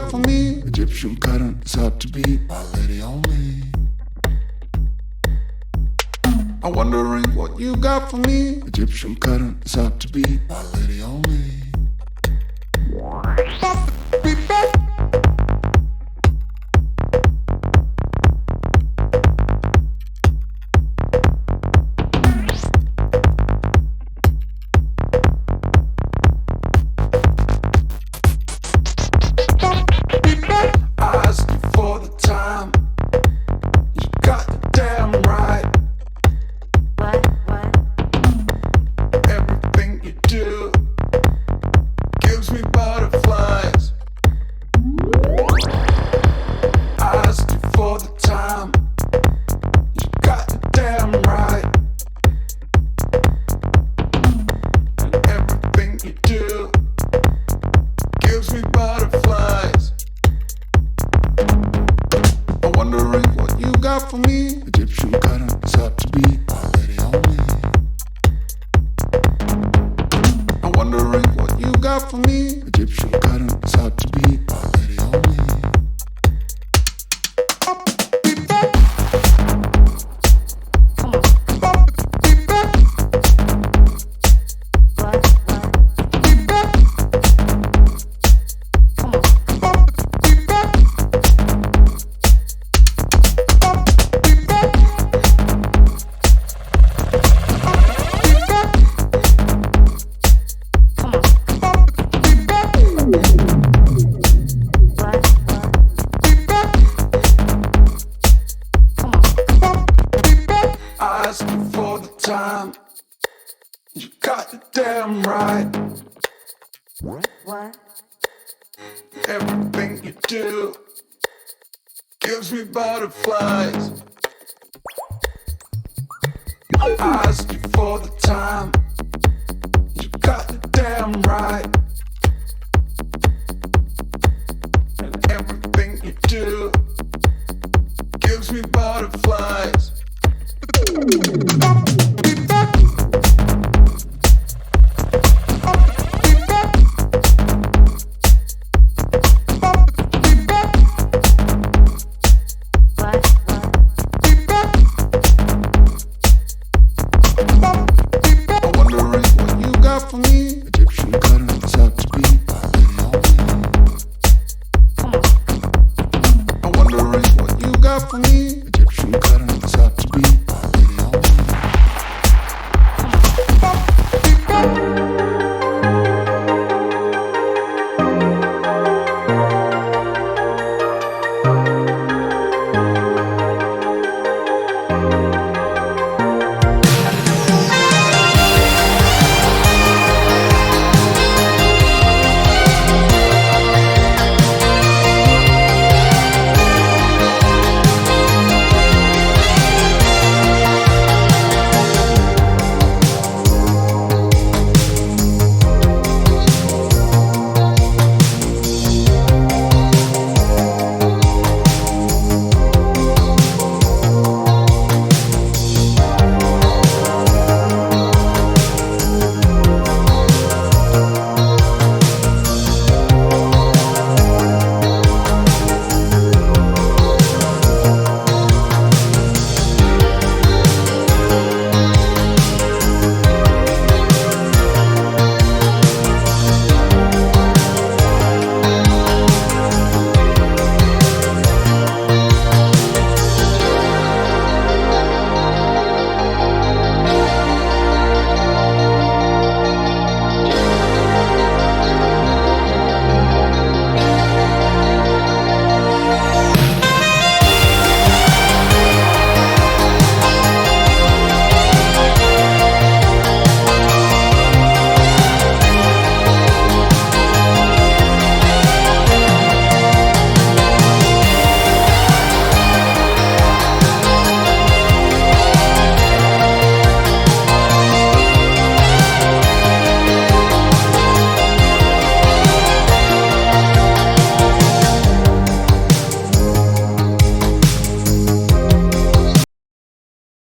got for me? Egyptian pattern is hard to beat, my lady on me. I'm wondering what you got for me. Egyptian pattern is hard to beat, my lady on me. I asked you for the time. You got it damn right. Everything you do gives me butterflies. I asked you for the time. You got it damn right. And everything you do gives me butterflies. I'm wondering what you got for me. Egyptian pattern is hard to beat, my lady on me. I'm wondering what you got for me. Egyptian pattern is hard to beat, my lady on me. I asked you for the time. You got it damn right. Everything you do gives me butterflies. I asked you for the time. You got it damn right. And everything you do gives me butterflies.